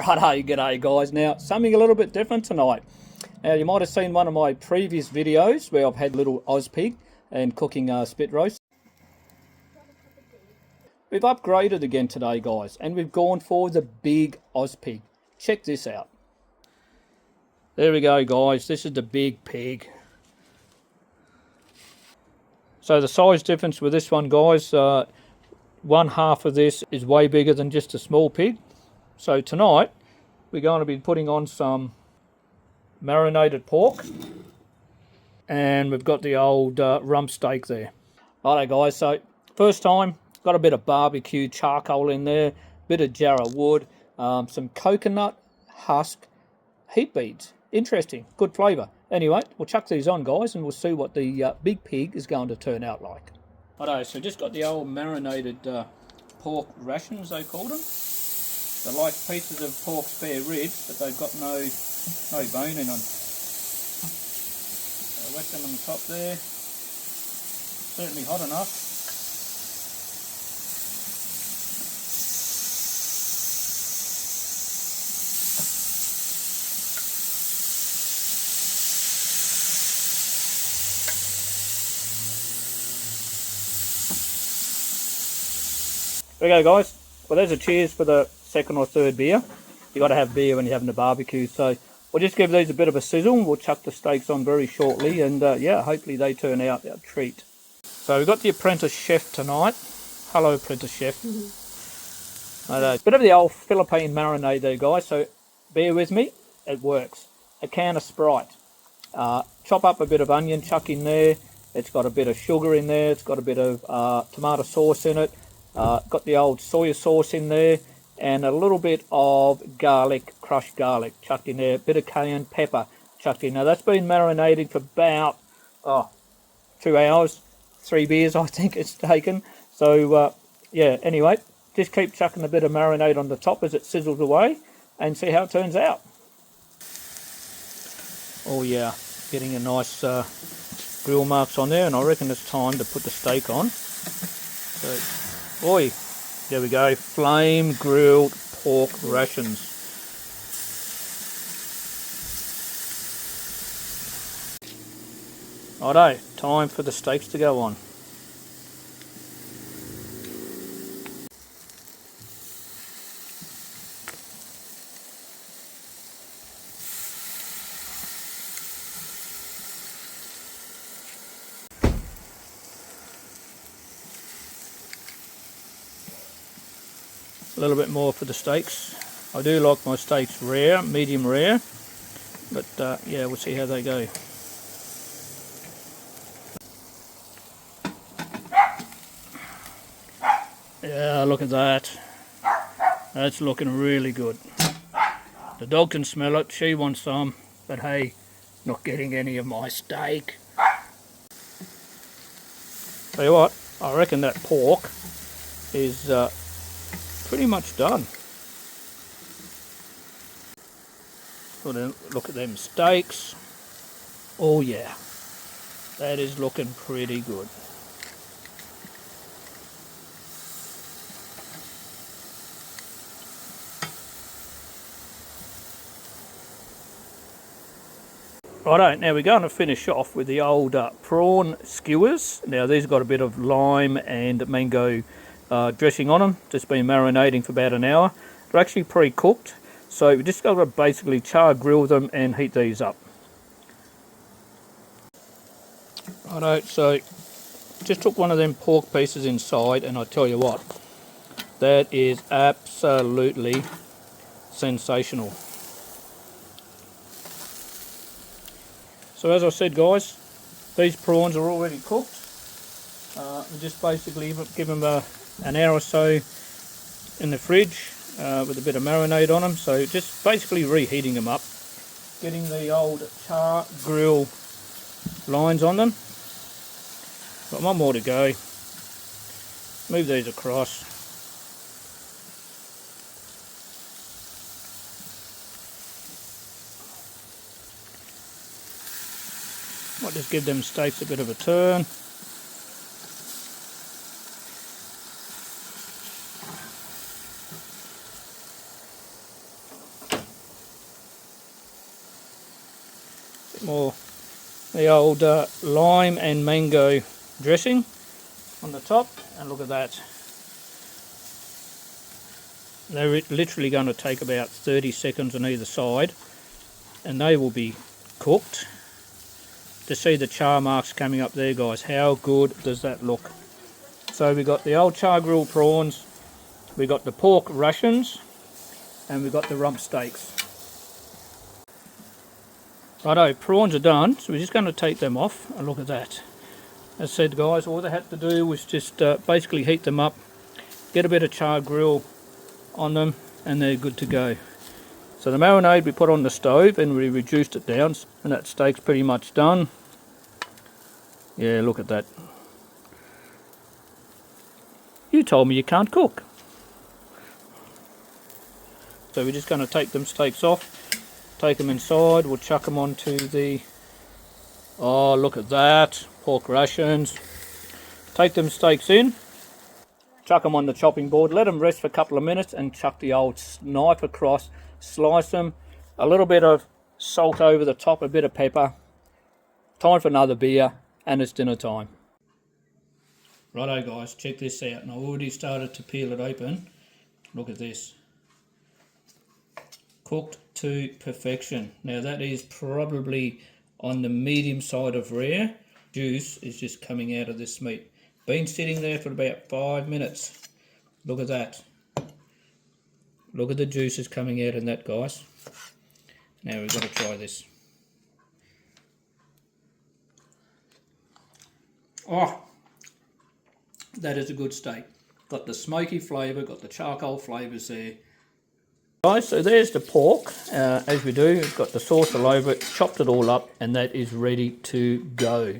Righto, g'day guys. Now, something a little bit different tonight. Now, you might have seen one of my previous videos where I've had little Ozpig and cooking spit roast. We've upgraded again today, guys, and we've gone for the big Ozpig. Check this out. There we go, guys. This is the big pig. So the size difference with this one, guys, one half of this is way bigger than just a small pig. So tonight, we're going to be putting on some marinated pork. And we've got the old rump steak there. Righto, guys, so first time, got a bit of barbecue charcoal in there, bit of jarrah wood, some coconut husk heat beads. Interesting, good flavour. Anyway, we'll chuck these on, guys, and we'll see what the big pig is going to turn out like. Righto, so just got the old marinated pork rations, they call them. They're like pieces of pork spare ribs, but they've got no bone in them. So wet them on the top there. Certainly hot enough. There we go, guys. Well, there's a cheers for the second or third beer. You got to have beer when you're having a barbecue. So we'll just give these a bit of a sizzle. We'll chuck the steaks on very shortly, and yeah, hopefully they turn out a treat. So we've got the apprentice chef tonight. Hello, apprentice chef. Bit of the old Philippine marinade there, guys. So bear with me. It works. A can of Sprite. Chop up a bit of onion, chuck in there. It's got a bit of sugar in there. It's got a bit of tomato sauce in it. Got the old soy sauce in there, and a little bit of garlic, crushed garlic chucked in there, a bit of cayenne pepper chucked in. Now that's been marinated for about 2 hours, 3 beers I think it's taken. So yeah, anyway, just keep chucking a bit of marinade on the top as it sizzles away and see how it turns out. Oh yeah, getting a nice grill marks on there, and I reckon it's time to put the steak on. So, oi, there we go, flame grilled pork rations. Righto, time for the steaks to go on. A little bit more for the steaks. I do like my steaks rare, medium rare, but yeah, we'll see how they go. Yeah, look at that. That's looking really good. The dog can smell it, she wants some, but hey, not getting any of my steak. Tell you what, I reckon that pork is pretty much done. Look at them steaks. Oh yeah, that is looking pretty good. Righto, now we're going to finish off with the old prawn skewers. Now these have got a bit of lime and mango dressing on them. Just been marinating for about an hour. They're actually pre-cooked, so we just got to basically char grill them and heat these up. Righto, so just took one of them pork pieces inside, and I tell you what, that is absolutely sensational. So as I said, guys, these prawns are already cooked. We just basically give them an hour or so in the fridge with a bit of marinade on them. So just basically reheating them up, getting the old char grill lines on them. Got one more to go. Move these across. Might just give them steaks a bit of a turn. bit more the old lime and mango dressing on the top, and look at that. They're literally going to take about 30 seconds on either side, and they will be cooked. To see the char marks coming up there, guys, how good does that look? So we got the old char grilled prawns, we got the pork Russians, and we got the rump steaks. Righto, prawns are done, so we're just going to take them off, and look at that. As I said, guys, all they had to do was just basically heat them up, get a bit of char grill on them, and they're good to go. So the marinade we put on the stove and we reduced it down, and that steak's pretty much done. Yeah, look at that. You told me you can't cook. So we're just going to take them steaks off, take them inside, we'll chuck them onto the, oh look at that, pork Russians. Take them steaks in, chuck them on the chopping board, let them rest for a couple of minutes, and chuck the old knife across, slice them, a little bit of salt over the top, a bit of pepper. Time for another beer, and it's dinner time. Righto guys, check this out, and I already started to peel it open. Look at this. Cooked to perfection. Now that is probably on the medium side of rare. Juice is just coming out of this meat. Been sitting there for about 5 minutes. Look at that. Look at the juices coming out in that, guys. Now we've got to try this. Oh, that is a good steak. Got the smoky flavour, got the charcoal flavours there. Guys, so there's the pork. As we do, we've got the sauce all over it, chopped it all up, and that is ready to go.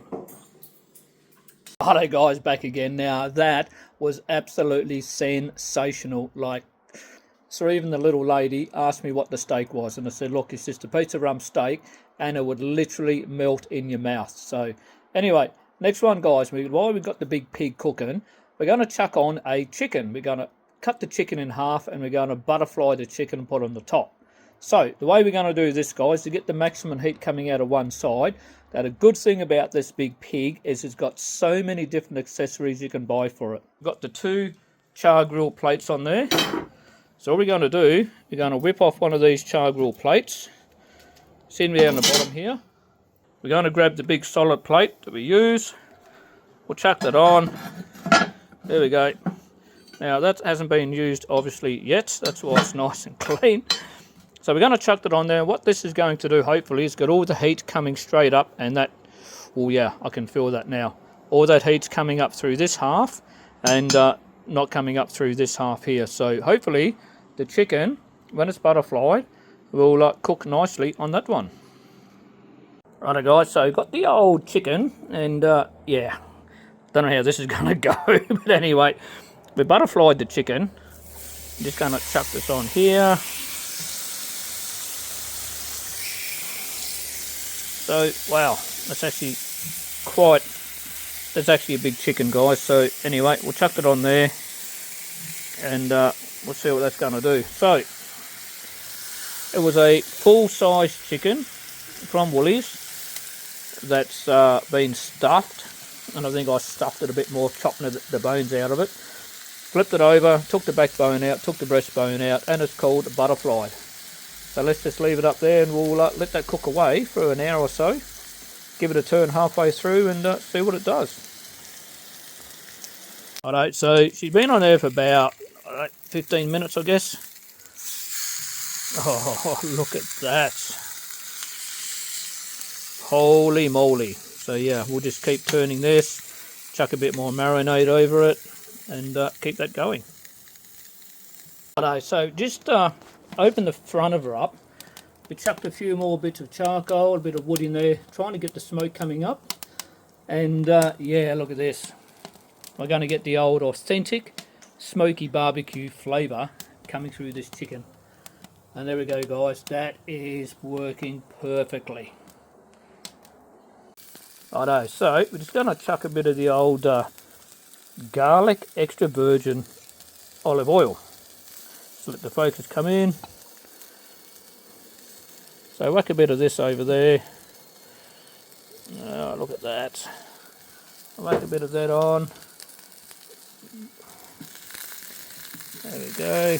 Hello guys, back again. Now that was absolutely sensational. Like, so even the little lady asked me what the steak was, and I said, look, it's just a piece of rump steak, and it would literally melt in your mouth. So anyway, next one guys, while we've got the big pig cooking, we're going to chuck on a chicken. We're going to cut the chicken in half, and we're going to butterfly the chicken and put on the top. So the way we're going to do this guys, to get the maximum heat coming out of one side, that a good thing about this big pig is it's got so many different accessories you can buy for it. We've got the 2 char grill plates on there. So all we're going to do, we're going to whip off one of these char grill plates. See them down the bottom here. We're going to grab the big solid plate that we use. We'll chuck that on. There we go. Now that hasn't been used obviously yet. That's why it's nice and clean. So we're going to chuck that on there. What this is going to do hopefully is get all the heat coming straight up, and that, oh yeah, I can feel that now. All that heat's coming up through this half and not coming up through this half here. So hopefully the chicken, when it's butterflied, will cook nicely on that one. Righto guys, so got the old chicken, and yeah, don't know how this is going to go, but anyway, we butterflied the chicken. I'm just going to chuck this on here. So, wow, that's actually a big chicken, guys. So, anyway, we'll chuck it on there, and we'll see what that's going to do. So, it was a full-size chicken from Woolies that's been stuffed, and I think I stuffed it a bit more, chopping the bones out of it. Flipped it over, took the backbone out, took the breastbone out, and it's called Butterflied. So let's just leave it up there, and we'll let that cook away for an hour or so. Give it a turn halfway through and see what it does. Alright, so she's been on there for about 15 minutes, I guess. Oh, look at that. Holy moly. So yeah, we'll just keep turning this, chuck a bit more marinade over it, and keep that going. Alright, so just open the front of her up. We chucked a few more bits of charcoal, a bit of wood in there, trying to get the smoke coming up. And yeah, look at this. We're going to get the old authentic smoky barbecue flavour coming through this chicken. And there we go guys, that is working perfectly. Righto, so we're just going to chuck a bit of the old garlic extra virgin olive oil. So let the focus come in. So whack a bit of this over there. look at that. I'll make a bit of that on. There we go.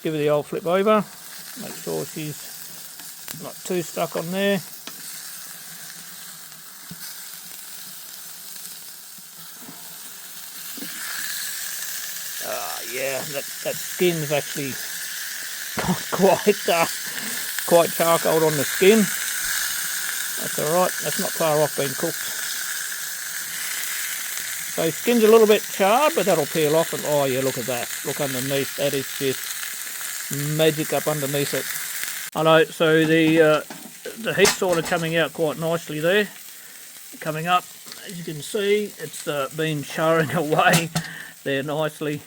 Give her the old flip over. Make sure she's not too stuck on there. Yeah, that skin's actually quite charcoal on the skin. That's alright, that's not far off being cooked. So skin's a little bit charred, but that'll peel off. And oh yeah, look at that. Look underneath, that is just magic up underneath it. I know, so the heat's sort of coming out quite nicely there. Coming up, as you can see, it's been charring away there nicely.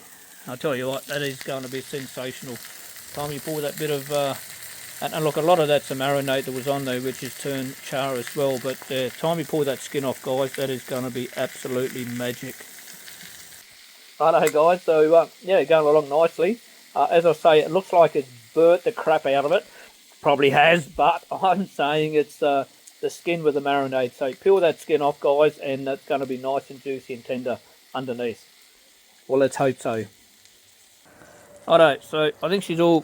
I'll tell you what, that is going to be sensational. Time you pour that bit of, and look, a lot of that's the marinade that was on there, which has turned char as well, but time you pour that skin off, guys, that is going to be absolutely magic. I know, guys, so yeah, going along nicely. As I say, it looks like it's burnt the crap out of it. Probably has, but I'm saying it's the skin with the marinade. So peel that skin off, guys, and that's going to be nice and juicy and tender underneath. Well, let's hope so. Alright, so I think she's all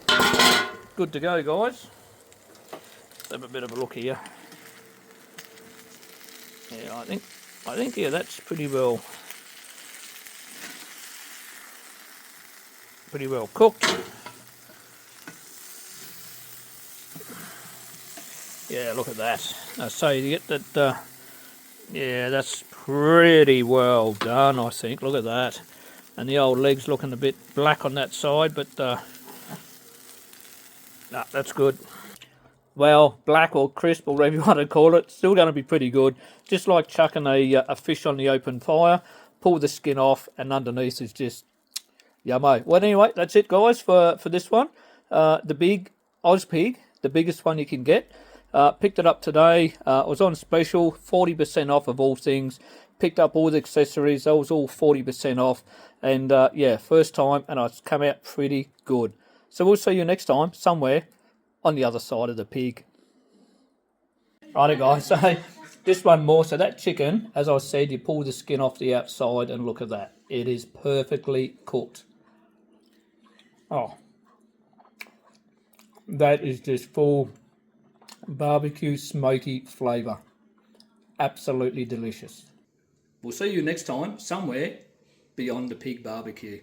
good to go, guys. Let's have a bit of a look here. Yeah, I think yeah, that's pretty well cooked. Yeah, look at that. So you get that. Yeah, that's pretty well done, I think. Look at that. And the old leg's looking a bit black on that side, but nah, that's good. Well, black or crisp or whatever you want to call it, still going to be pretty good. Just like chucking a fish on the open fire, pull the skin off, and underneath is just yummo. Well, anyway, that's it, guys, for this one. The big Ozpig, the biggest one you can get. Picked it up today. It was on special, 40% off of all things. Picked up all the accessories. That was all 40% off. And yeah, first time, and it's come out pretty good. So we'll see you next time, somewhere on the other side of the pig. Righto, guys, so this one more. So that chicken, as I said, you pull the skin off the outside, and look at that. It is perfectly cooked. Oh, that is just full barbecue smoky flavour. Absolutely delicious. We'll see you next time, somewhere beyond the pig barbecue.